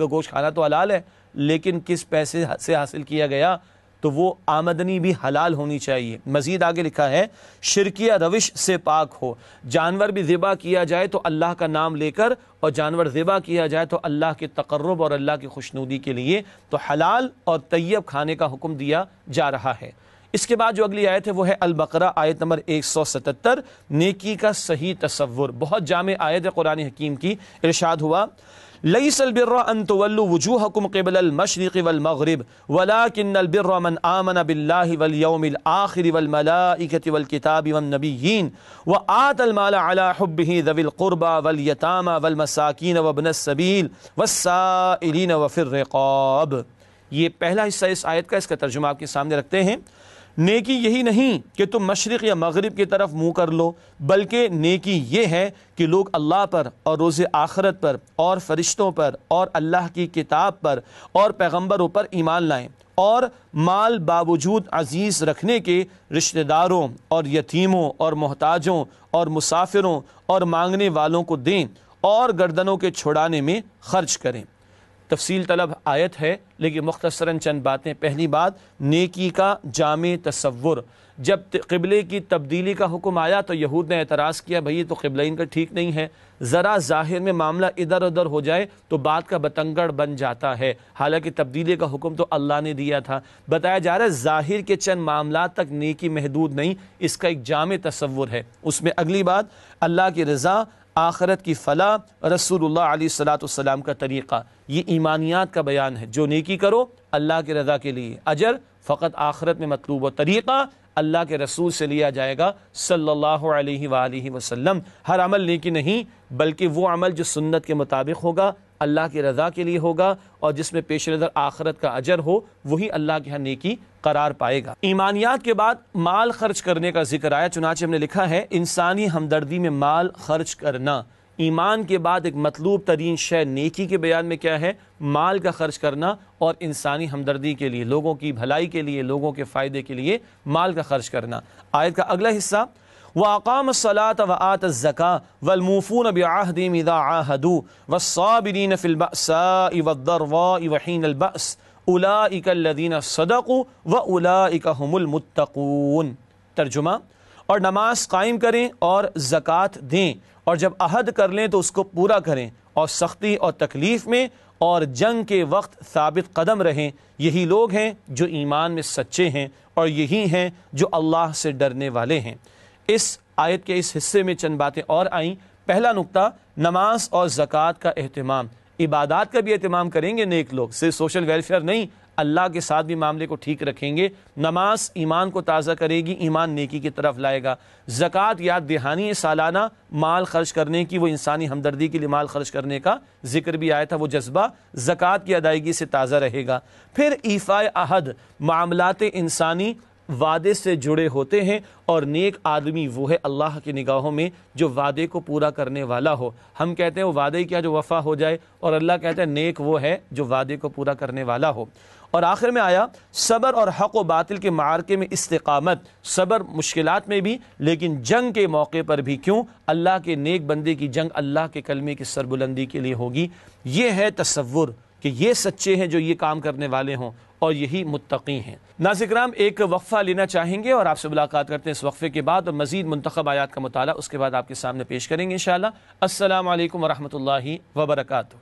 گوشت کھانا تو حلال ہے، لیکن کس پیسے سے حاصل کیا گیا، تو وہ آمدنی بھی حلال ہونی چاہیے۔ مزید آگے لکھا ہے شرکیہ روش سے پاک ہو۔ جانور بھی ذبح کیا جائے تو اللہ کا نام لے کر، اور جانور ذبح کیا جائے تو اللہ کے تقرب اور اللہ کی خوشنودی کے لیے، تو حلال اور طیب کھانے کا حکم دیا جا رہا ہے۔ اس کے بعد جو اگلی آیت ہے وہ ہے البقرہ آیت نمبر 177، نیکی کا صحیح تصور۔ بہت جامع آیت ہے قرآن حکیم کی۔ ارشاد ہوا، لیس البر ان تولوا وجوہکم قبل المشرق والمغرب ولکن البر من آمن باللہ والیوم الآخر والملائکۃ والکتاب والنبیین وآت المال علی حبہ ذوی القربى والیتامى والمساکین وابن السبیل والسائلین وفی الرقاب۔ یہ پہلا حصہ اس آیت کا، اس کا ترجمہ آپ کے سامنے رکھتے ہیں۔ نیکی یہی نہیں کہ تم مشرق یا مغرب کی طرف منہ کر لو، بلکہ نیکی یہ ہے کہ لوگ اللہ پر اور روز آخرت پر اور فرشتوں پر اور اللہ کی کتاب پر اور پیغمبروں پر ایمان لائیں، اور مال باوجود عزیز رکھنے کے رشتہ داروں اور یتیموں اور محتاجوں اور مسافروں اور مانگنے والوں کو دیں، اور گردنوں کے چھڑانے میں خرچ کریں۔ تفصیل طلب آیت ہے لیکن مختصراً چند باتیں۔ پہلی بات، نیکی کا جامع تصور۔ جب قبلے کی تبدیلی کا حکم آیا تو یہود نے اعتراض کیا، بھئی یہ تو قبلہ ان کا ٹھیک نہیں ہے، ذرا ظاہر میں معاملہ ادھر ادھر ہو جائے تو بات کا بتنگڑ بن جاتا ہے، حالانکہ تبدیلی کا حکم تو اللہ نے دیا تھا۔ بتایا جا رہا ہے ظاہر کے چند معاملات تک نیکی محدود نہیں، اس کا ایک جامع تصور ہے۔ اس میں اگلی بات، اللہ کی رضا، آخرت کی فلاح، رسول اللہ علیہ السلام کا طریقہ، یہ ایمانیات کا بیان ہے۔ جو نیکی کرو اللہ کی رضا کے لیے، اجر فقط آخرت میں مطلوب، و طریقہ اللہ کے رسول سے لیا جائے گا صلی اللہ علیہ وآلہ وسلم۔ ہر عمل نیکی نہیں، بلکہ وہ عمل جو سنت کے مطابق ہوگا، اللہ کی رضا کے لیے ہوگا، اور جس میں پیش نظر آخرت کا اجر ہو، وہی اللہ کے ہاں نیکی قرار پائے گا۔ ایمانیات کے بعد مال خرچ کرنے کا ذکر آیا، چنانچہ ہم نے لکھا ہے انسانی ہمدردی میں مال خرچ کرنا۔ ایمان کے بعد ایک مطلوب ترین شے نیکی کے بیان میں کیا ہے؟ مال کا خرچ کرنا، اور انسانی ہمدردی کے لیے، لوگوں کی بھلائی کے لیے، لوگوں کے فائدے کے لیے مال کا خرچ کرنا۔ آیت کا اگلا حصہ، وَأَقَامَ الصَّلَاةَ وَآتَى الزَّكَاةَ وَالْمُوفُونَ بِعَهْدِهِمْ إِذَا عَاهَدُوا وَالصَّابِرِينَ فِي الْبَأْسَاءِ وَالضَّرَّاءِ وَحِينَ الْبَأْسِ أُولَئِكَ الَّذِينَ صَدَقُوا وَأُولَئِكَ هُمُ الْمُتَّقُونَ۔ ترجمہ، اور نماز قائم کریں اور زکوٰۃ دیں، اور جب عہد کر لیں تو اس کو پورا کریں، اور سختی اور تکلیف میں اور جنگ کے وقت ثابت قدم رہیں، یہی لوگ ہیں جو ایمان میں سچے ہیں، اور یہی ہیں جو اللہ سے ڈرنے والے ہیں۔ اس آیت کے اس حصے میں چند باتیں اور آئیں۔ پہلا نقطہ، نماز اور زکوٰۃ کا اہتمام۔ عبادات کا بھی اہتمام کریں گے نیک لوگ، صرف سوشل ویلفیئر نہیں، اللہ کے ساتھ بھی معاملے کو ٹھیک رکھیں گے۔ نماز ایمان کو تازہ کرے گی، ایمان نیکی کی طرف لائے گا۔ زکوٰۃ یاد دہانی ہے سالانہ مال خرچ کرنے کی، وہ انسانی ہمدردی کے لیے مال خرچ کرنے کا ذکر بھی آیا تھا، وہ جذبہ زکوٰۃ کی ادائیگی سے تازہ رہے گا۔ پھر ایفائے عہد، معاملات انسانی وعدے سے جڑے ہوتے ہیں، اور نیک آدمی وہ ہے اللہ کی نگاہوں میں جو وعدے کو پورا کرنے والا ہو۔ ہم کہتے ہیں وہ وعدے ہی کیا جو وفا ہو جائے، اور اللہ کہتا ہے نیک وہ ہے جو وعدے کو پورا کرنے والا ہو۔ اور آخر میں آیا صبر اور حق و باطل کے معرکے میں استقامت۔ صبر مشکلات میں بھی، لیکن جنگ کے موقع پر بھی۔ کیوں؟ اللہ کے نیک بندے کی جنگ اللہ کے کلمے کی سربلندی کے لیے ہوگی۔ یہ ہے تصور کہ یہ سچے ہیں جو یہ کام کرنے والے ہوں، اور یہی متقی ہیں۔ ناظرین کرام، ایک وقفہ لینا چاہیں گے اور آپ سے ملاقات کرتے ہیں اس وقفے کے بعد، اور مزید منتخب آیات کا مطالعہ اس کے بعد آپ کے سامنے پیش کریں گے انشاءاللہ۔ السلام علیکم ورحمۃ اللہ وبرکاتہ۔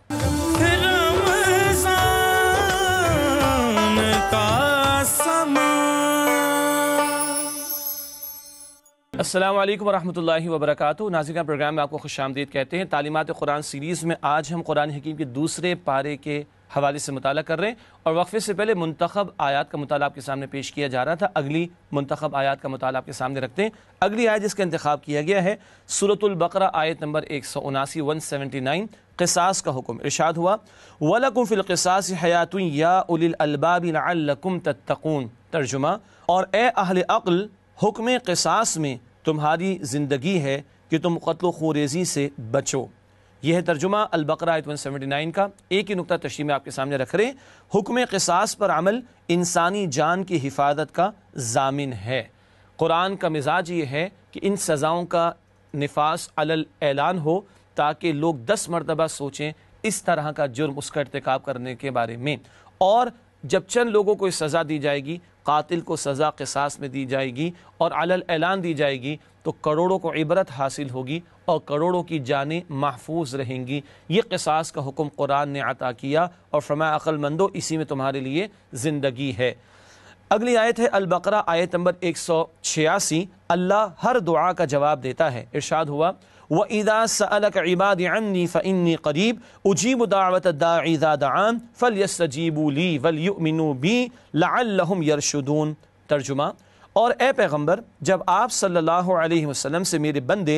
السلام علیکم ورحمۃ اللہ وبرکاتہ. ناظرین پروگرام میں آپ کو خوش آمدید کہتے ہیں. تعلیمات قرآن سیریز میں آج ہم قرآن حکیم کے دوسرے پارے کے حوالے سے مطالعہ کر رہے ہیں اور وقفے سے پہلے منتخب آیات کا مطالعہ آپ کے سامنے پیش کیا جا رہا تھا. اگلی منتخب آیات کا مطالعہ آپ کے سامنے رکھتے ہیں. اگلی آیت جس کا انتخاب کیا گیا ہے سورۃ البقرہ آیت نمبر 179 179 قصاص کا حکم. ارشاد ہوا وَلَكُمْ فِي الْقِصَاصِ حَيَاتٌ يَا أُولِي الْأَلْبَابِ لَعَلَّكُمْ تَتَّقُونَ. ترجمہ: اور اے اہل عقل، حکم قصاص میں تمہاری زندگی ہے کہ تم قتل و خوریزی سے بچو. یہ ہے ترجمہ البقرہ آیت 179 کا. ایک ہی نقطہ تشریح میں آپ کے سامنے رکھ رہے ہیں. حکم قصاص پر عمل انسانی جان کی حفاظت کا ضامن ہے. قرآن کا مزاج یہ ہے کہ ان سزاؤں کا نفاذ علی الاعلان ہو تاکہ لوگ 10 مرتبہ سوچیں اس طرح کا جرم اس کا ارتکاب کرنے کے بارے میں. اور جب چند لوگوں کو سزا دی جائے گی، قاتل کو سزا قصاص میں دی جائے گی اور علی الاعلان دی جائے گی، تو کروڑوں کو عبرت حاصل ہوگی اور کروڑوں کی جانیں محفوظ رہیں گی. یہ قصاص کا حکم قرآن نے عطا کیا اور فرمایا عقل مندو اسی میں تمہارے لیے زندگی ہے. اگلی آیت ہے البقرہ آیت نمبر 186. اللہ ہر دعا کا جواب دیتا ہے. ارشاد ہوا وَإِذَا سَأَلَكَ عِبَادِ عَنِّي فَإِنِّي قَرِيبٌ أُجِيبُ دَعْوَةَ الدَّاعِ إِذَا دَعَانِ فَلْيَسْتَجِيبُوا لِي وَلْيُؤْمِنُوا بِي لَعَلَّهُمْ يَرْشُدُونَ. ترجمہ: اور اے پیغمبر، جب آپ صلی اللہ علیہ وسلم سے میرے بندے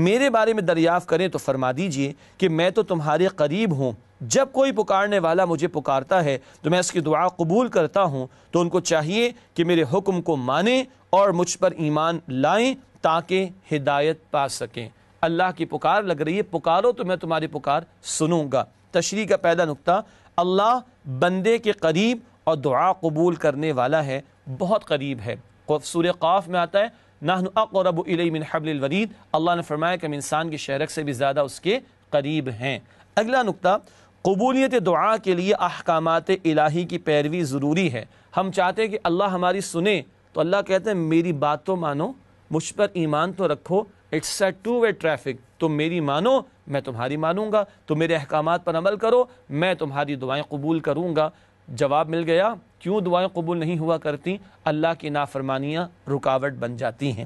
میرے بارے میں دریافت کریں تو فرما دیجئے کہ میں تو تمہارے قریب ہوں. جب کوئی پکارنے والا مجھے پکارتا ہے تو میں اس کی دعا قبول کرتا ہوں. تو ان کو چاہیے کہ میرے حکم کو مانیں اور مجھ پر ایمان لائیں تاکہ ہدایت پا سکیں. اللہ کی پکار لگ رہی ہے، پکارو تو میں تمہاری پکار سنوں گا. تشریح کا پہلا نقطہ، اللہ بندے کے قریب اور دعا قبول کرنے والا ہے، بہت قریب ہے. سورہ قاف میں آتا ہے نحن اقرب الیہ من حبل الورید. اللہ نے فرمایا کہ ہم انسان کی شہرک سے بھی زیادہ اس کے قریب ہیں. اگلا نقطہ، قبولیت دعا کے لیے احکامات الہی کی پیروی ضروری ہے. ہم چاہتے ہیں کہ اللہ ہماری سنے تو اللہ کہتے ہیں میری بات تو مانو، مجھ پر ایمان تو رکھو. It's a two way traffic. تم میری مانو میں تمہاری مانوں گا، تم میرے احکامات پر عمل کرو میں تمہاری دعائیں قبول کروں گا. جواب مل گیا. کیوں دعائیں قبول نہیں ہوا کرتی؟ اللہ کی نافرمانیاں رکاوٹ بن جاتی ہیں.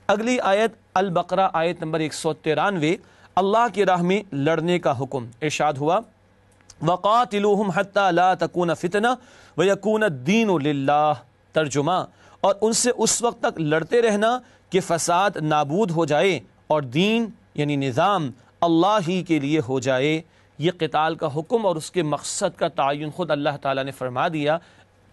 اگلی آیت البقرہ آیت نمبر 193 اللہ کی راہ میں لڑنے کا حکم. ارشاد ہوا وَقَاتِلُوهُمْ حَتَّى لَا تَكُونَ فِتْنَةٌ وَيَكُونَ الدِّينُ لِلَّهِ. ترجمہ: اور ان سے اس وقت تک لڑتے رہنا کہ فساد نابود ہو جائے اور دین یعنی نظام اللہ ہی کے لیے ہو جائے. یہ قتال کا حکم اور اس کے مقصد کا تعین خود اللہ تعالیٰ نے فرما دیا.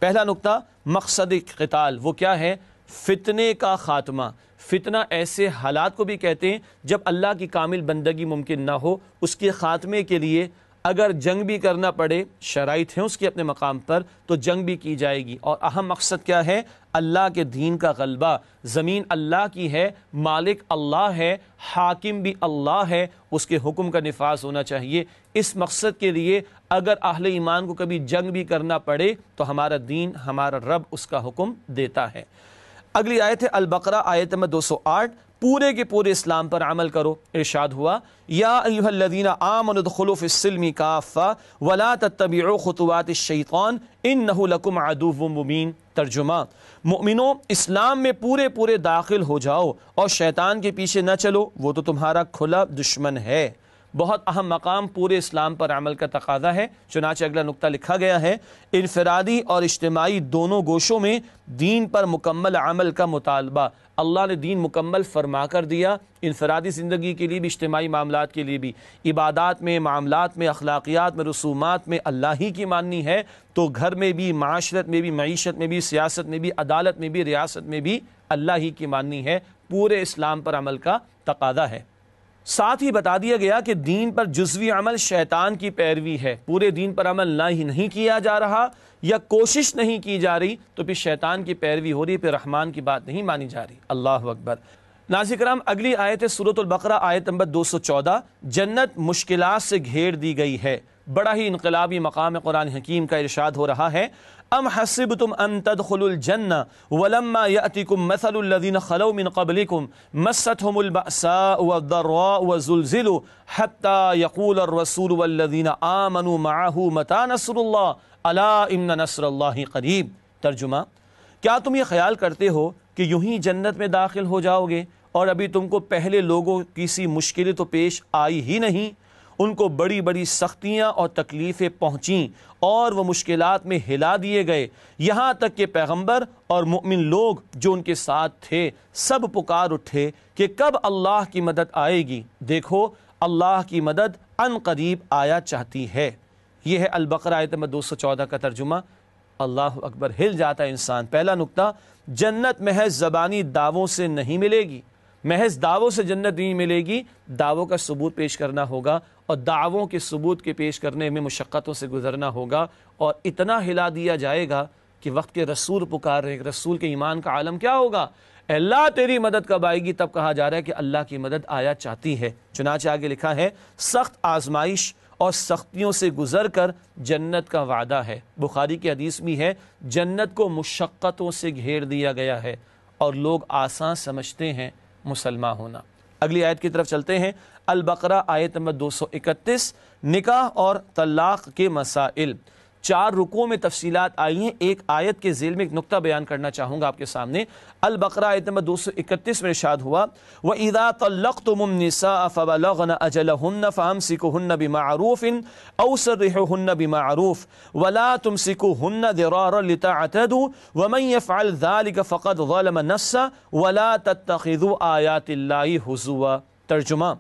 پہلا نقطہ، مقصد قتال وہ کیا ہے؟ فتنے کا خاتمہ. فتنہ ایسے حالات کو بھی کہتے ہیں جب اللہ کی کامل بندگی ممکن نہ ہو، اس کے خاتمے کے لیے اگر جنگ بھی کرنا پڑے، شرائط ہیں اس کے اپنے مقام پر، تو جنگ بھی کی جائے گی. اور اہم مقصد کیا ہے؟ اللہ کے دین کا غلبہ. زمین اللہ کی ہے، مالک اللہ ہے، حاکم بھی اللہ ہے، اس کے حکم کا نفاذ ہونا چاہیے. اس مقصد کے لیے اگر اہل ایمان کو کبھی جنگ بھی کرنا پڑے تو ہمارا دین، ہمارا رب اس کا حکم دیتا ہے. اگلی آیت ہے البقرہ آیت نمبر 208. پورے کے پورے اسلام پر عمل کرو. ارشاد ہوا یا ایھا الذین آمنوا ادخلوا فی السلم کافہ ولا تتبعوا خطوات الشیطان انہ لکم عدو مبین. ترجمہ: مؤمنوں اسلام میں پورے پورے داخل ہو جاؤ اور شیطان کے پیچھے نہ چلو، وہ تو تمہارا کھلا دشمن ہے. بہت اہم مقام پورے اسلام پر عمل کا تقاضا ہے. چنانچہ اگلا نقطہ لکھا گیا ہے انفرادی اور اجتماعی دونوں گوشوں میں دین پر مکمل عمل کا مطالبہ. اللہ نے دین مکمل فرما کر دیا، انفرادی زندگی کے لیے بھی، اجتماعی معاملات کے لیے بھی. عبادات میں، معاملات میں، اخلاقیات میں، رسومات میں اللہ ہی کی ماننی ہے تو گھر میں بھی، معاشرت میں بھی، معیشت میں بھی، سیاست میں بھی، عدالت میں بھی، ریاست میں بھی اللہ ہی کی ماننی ہے. پورے اسلام پر عمل کا تقاضا ہے. ساتھ ہی بتا دیا گیا کہ دین پر جزوی عمل شیطان کی پیروی ہے. پورے دین پر عمل نہ ہی نہیں کیا جا رہا یا کوشش نہیں کی جا رہی تو پھر شیطان کی پیروی ہو رہی، پھر رحمان کی بات نہیں مانی جا رہی. اللہ اکبر. ناظرین کرام اگلی آیت ہے سورۃ البقرہ آیت نمبر 214. جنت مشکلات سے گھیر دی گئی ہے. بڑا ہی انقلابی مقام قرآن حکیم کا ارشاد ہو رہا ہے ام حسبتم ان تدخلوا الجنہ ولما یأتکم مثل الذین خلوا من قبلکم مستهم البأساء والضراء وزلزلوا حتى يقول الرسول والذین آمنوا معه متى نصر اللہ الا ان نصر اللہ قریب. ترجمہ: کیا تم یہ خیال کرتے ہو کہ یوں ہی جنت میں داخل ہو جاؤ گے اور ابھی تم کو پہلے لوگوں کی سی مشکلیں تو پیش آئی ہی نہیں، ان کو بڑی بڑی سختیاں اور تکلیفیں پہنچیں اور وہ مشکلات میں ہلا دیے گئے، یہاں تک کہ پیغمبر اور مؤمن لوگ جو ان کے ساتھ تھے سب پکار اٹھے کہ کب اللہ کی مدد آئے گی، دیکھو اللہ کی مدد ان قریب آیا چاہتی ہے۔ یہ ہے البقرہ آیت نمبر 214 کا ترجمہ۔ اللہ اکبر، ہل جاتا ہے انسان۔ پہلا نقطہ، جنت محض زبانی دعووں سے نہیں ملے گی، محض دعووں سے جنت نہیں ملے گی، دعووں کا ثبوت پیش کرنا ہوگا، اور دعووں کے ثبوت کے پیش کرنے میں مشقتوں سے گزرنا ہوگا، اور اتنا ہلا دیا جائے گا کہ وقت کے رسول پکار رہے ہیں۔ رسول کے ایمان کا عالم کیا ہوگا؟ اللہ تیری مدد کب آئے گی؟ تب کہا جا رہا ہے کہ اللہ کی مدد آیا چاہتی ہے۔ چنانچہ آگے لکھا ہے سخت آزمائش اور سختیوں سے گزر کر جنت کا وعدہ ہے۔ بخاری کی حدیث بھی ہے جنت کو مشقتوں سے گھیر دیا گیا ہے اور لوگ آسان سمجھتے ہیں مسلمان ہونا۔ اگلی آیت کی طرف چلتے ہیں، البقرہ آیت نمبر 231، نکاح اور طلاق کے مسائل۔ 4 رکوع میں تفصیلات آئی ہیں، ایک آیت کے ذیل میں ایک نقطہ بیان کرنا چاہوں گا آپ کے سامنے۔ البقرہ آیت نمبر 231 میں ارشاد ہوا وَإِذَا طَلَّقْتُمُ النِّسَاءَ فَبَلَغْنَ أَجَلَهُنَّ فَأَمْسِكُوهُنَّ بِمَعْرُوفٍ أَوْ سَرِّحُوهُنَّ بِمَعْرُوفٍ وَلَا تُمْسِكُوهُنَّ ضِرَارًا لِتَعْتَدُوا وَمَنْ يَفْعَلْ ذَلِكَ فَقَدْ ظَلَمَ نَفْسَهُ وَلَا تَتَّخِذُوا آيَاتِ اللَّهِ هُزُوًا۔ ترجمہ،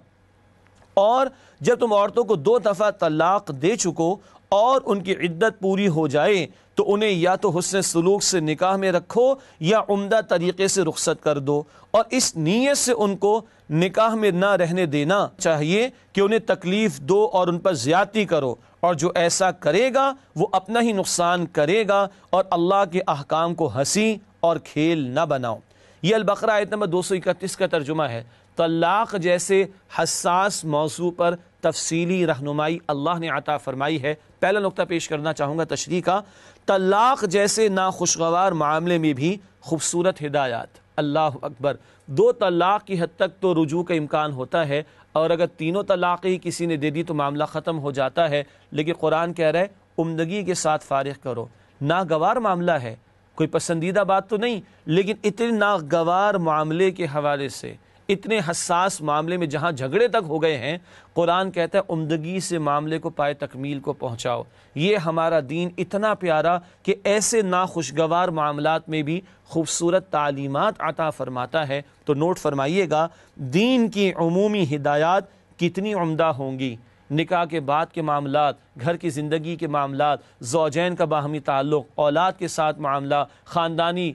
اور جب تم عورتوں کو 2 دفعہ طلاق دے چکو اور ان کی عدت پوری ہو جائے تو انہیں یا تو حسن سلوک سے نکاح میں رکھو یا عمدہ طریقے سے رخصت کر دو، اور اس نیت سے ان کو نکاح میں نہ رہنے دینا چاہیے کہ انہیں تکلیف دو اور ان پر زیادتی کرو، اور جو ایسا کرے گا وہ اپنا ہی نقصان کرے گا، اور اللہ کے احکام کو ہنسی اور کھیل نہ بناؤ۔ یہ البقرہ آیت نمبر 231 کا ترجمہ ہے۔ طلاق جیسے حساس موضوع پر تفصیلی رہنمائی اللہ نے عطا فرمائی ہے۔ پہلا نقطہ پیش کرنا چاہوں گا تشریح کا، طلاق جیسے ناخوشگوار معاملے میں بھی خوبصورت ہدایات۔ اللہ اکبر، 2 طلاق کی حد تک تو رجوع کا امکان ہوتا ہے، اور اگر 3 طلاق ہی کسی نے دے دی تو معاملہ ختم ہو جاتا ہے، لیکن قرآن کہہ رہا ہے عمدگی کے ساتھ فارغ کرو۔ ناگوار معاملہ ہے، کوئی پسندیدہ بات تو نہیں، لیکن اتنے ناگوار معاملے کے حوالے سے، اتنے حساس معاملے میں جہاں جھگڑے تک ہو گئے ہیں، قرآن کہتا ہے عمدگی سے معاملے کو پائے تکمیل کو پہنچاؤ۔ یہ ہمارا دین اتنا پیارا کہ ایسے ناخوشگوار معاملات میں بھی خوبصورت تعلیمات عطا فرماتا ہے۔ تو نوٹ فرمائیے گا، دین کی عمومی ہدایات کتنی عمدہ ہوں گی۔ نکاح کے بعد کے معاملات، گھر کی زندگی کے معاملات، زوجین کا باہمی تعلق، اولاد کے ساتھ معاملہ، خاندانی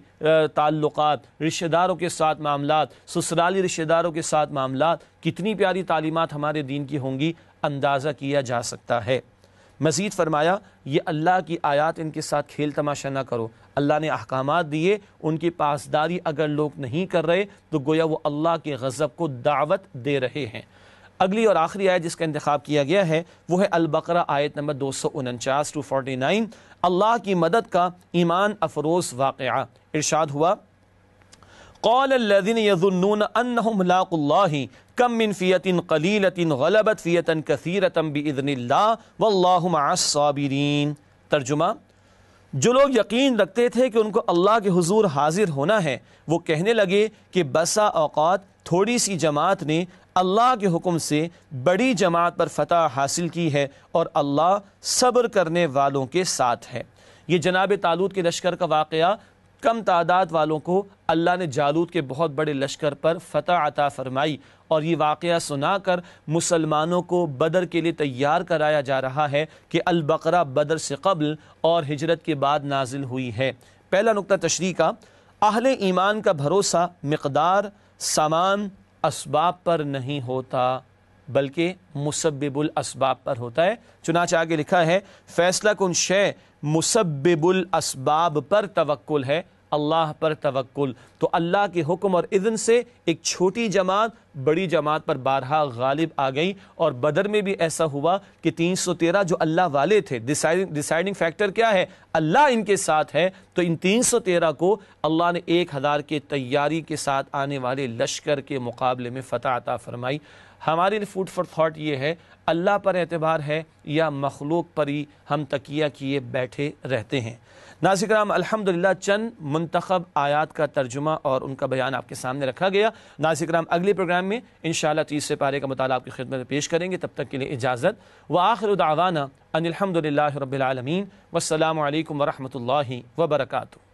تعلقات، رشتہ داروں کے ساتھ معاملات، سسرالی رشتہ داروں کے ساتھ معاملات، کتنی پیاری تعلیمات ہمارے دین کی ہوں گی، اندازہ کیا جا سکتا ہے۔ مزید فرمایا یہ اللہ کی آیات، ان کے ساتھ کھیل تماشا نہ کرو۔ اللہ نے احکامات دیے، ان کی پاسداری اگر لوگ نہیں کر رہے تو گویا وہ اللہ کے غضب کو دعوت دے رہے ہیں۔ اگلی اور آخری آیت جس کا انتخاب کیا گیا ہے وہ ہے البقرہ آیت نمبر 249 اللہ کی مدد کا ایمان افروز واقعہ۔ ارشاد ہوا قال الذين يظنون انهم ملاقو الله كم من فئة قليلة غلبت فئة كثيرة بإذن الله والله مع الصابرين۔ ترجمہ، جو لوگ یقین رکھتے تھے کہ ان کو اللہ کے حضور حاضر ہونا ہے، وہ کہنے لگے کہ بسا اوقات تھوڑی سی جماعت نے اللہ کے حکم سے بڑی جماعت پر فتح حاصل کی ہے، اور اللہ صبر کرنے والوں کے ساتھ ہے۔ یہ جناب طالوت کے لشکر کا واقعہ، کم تعداد والوں کو اللہ نے جالوت کے بہت بڑے لشکر پر فتح عطا فرمائی، اور یہ واقعہ سنا کر مسلمانوں کو بدر کے لیے تیار کرایا جا رہا ہے کہ البقرہ بدر سے قبل اور ہجرت کے بعد نازل ہوئی ہے۔ پہلا نقطہ تشریح کا، اہل ایمان کا بھروسہ مقدار، سامان، اسباب پر نہیں ہوتا بلکہ مسبب الاسباب پر ہوتا ہے۔ چنانچہ آگے لکھا ہے فیصلہ کن شے مسبب الاسباب پر توکل ہے، اللہ پر توکل۔ تو اللہ کے حکم اور اذن سے ایک چھوٹی جماعت بڑی جماعت پر بارہا غالب آ گئی، اور بدر میں بھی ایسا ہوا کہ 313 جو اللہ والے تھے، ڈیسائیڈنگ فیکٹر کیا ہے؟ اللہ ان کے ساتھ ہے، تو ان 313 کو اللہ نے 1000 کے تیاری کے ساتھ آنے والے لشکر کے مقابلے میں فتح عطا فرمائی۔ ہمارے لیے فوڈ فار تھاٹ یہ ہے، اللہ پر اعتبار ہے یا مخلوق پر ہی ہم تکیہ کیے بیٹھے رہتے ہیں؟ ناظرین کرام، الحمدللہ چند منتخب آیات کا ترجمہ اور ان کا بیان آپ کے سامنے رکھا گیا۔ ناظرین کرام، اگلے پروگرام میں انشاءاللہ 30 پارے کا مطالعہ آپ کی خدمت میں پیش کریں گے۔ تب تک کے لیے اجازت، وآخر دعوانا ان الحمدللہ رب العالمین، والسلام علیکم ورحمۃ اللہ وبرکاتہ۔